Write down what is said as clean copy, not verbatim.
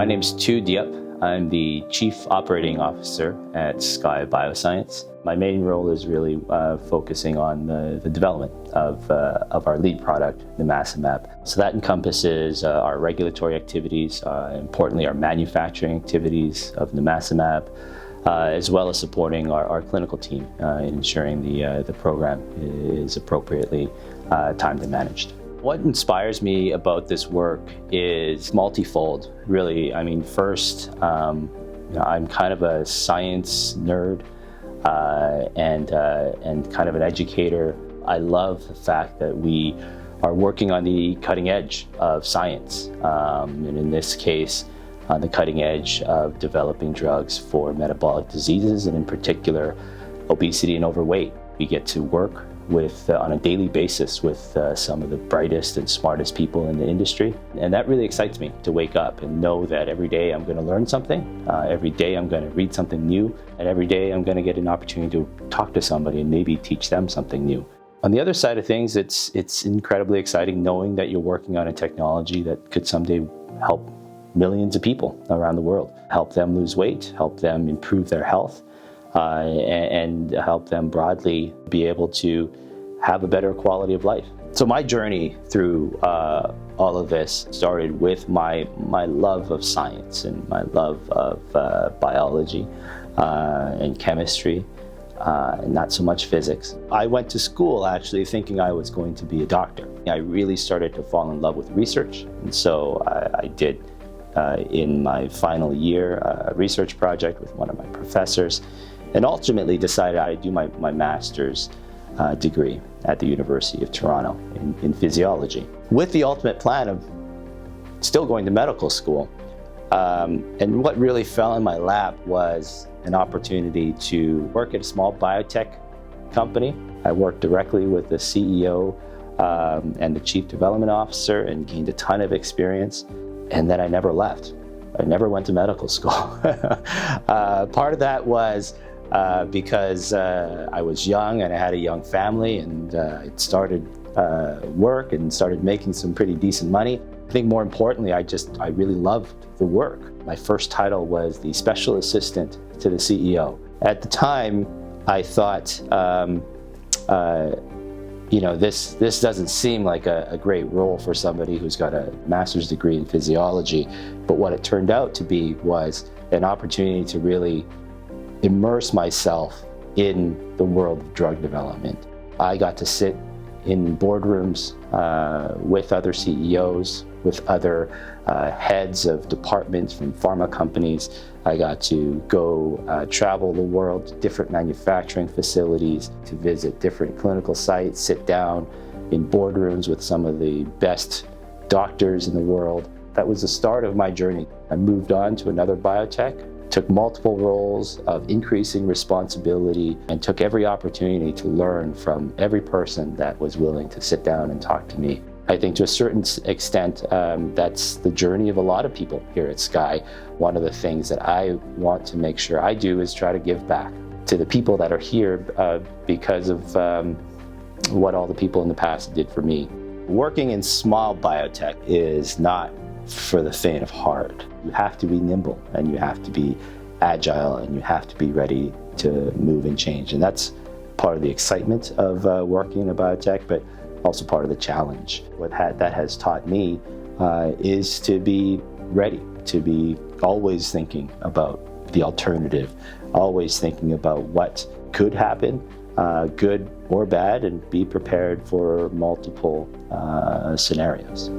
My name's Diep. I'm the Chief Operating Officer at Skye Bioscience. My main role is really focusing on the development of our lead product, Nimacimab. So that encompasses our regulatory activities, importantly our manufacturing activities of Nimacimab, as well as supporting our clinical team in ensuring the program is appropriately timed and managed. What inspires me about this work is multifold, really. I mean, first, I'm kind of a science nerd and kind of an educator. I love the fact that we are working on the cutting edge of science, and in this case, on the cutting edge of developing drugs for metabolic diseases, and in particular, obesity and overweight. We get to work on a daily basis with some of the brightest and smartest people in the industry. And that really excites me to wake up and know that every day I'm going to learn something, every day I'm going to read something new, and every day I'm going to get an opportunity to talk to somebody and maybe teach them something new. On the other side of things, it's incredibly exciting knowing that you're working on a technology that could someday help millions of people around the world, help them lose weight, help them improve their health, and help them broadly be able to have a better quality of life. So my journey through all of this started with my love of science and my love of biology and chemistry, and not so much physics. I went to school actually thinking I was going to be a doctor. I really started to fall in love with research, and so I did in my final year a research project with one of my professors, and ultimately decided I'd do my master's degree at the University of Toronto in physiology, with the ultimate plan of still going to medical school. And what really fell in my lap was an opportunity to work at a small biotech company. I worked directly with the CEO and the Chief Development Officer and gained a ton of experience. And then I never left. I never went to medical school. Part of that was because I was young and I had a young family, and I started work and started making some pretty decent money. I think more importantly, I really loved the work. My first title was the Special Assistant to the CEO. At the time, I thought, this doesn't seem like a great role for somebody who's got a master's degree in physiology, but what it turned out to be was an opportunity to really immerse myself in the world of drug development. I got to sit in boardrooms with other CEOs, with other heads of departments from pharma companies. I got to go travel the world to different manufacturing facilities, to visit different clinical sites, sit down in boardrooms with some of the best doctors in the world. That was the start of my journey. I moved on to another biotech, took multiple roles of increasing responsibility, and took every opportunity to learn from every person that was willing to sit down and talk to me. I think to a certain extent, that's the journey of a lot of people here at Skye. One of the things that I want to make sure I do is try to give back to the people that are here because of what all the people in the past did for me. Working in small biotech is not for the faint of heart. You have to be nimble, and you have to be agile, and you have to be ready to move and change. And that's part of the excitement of working in a biotech, but also part of the challenge. What that has taught me is to be ready, to be always thinking about the alternative, always thinking about what could happen, good or bad, and be prepared for multiple scenarios.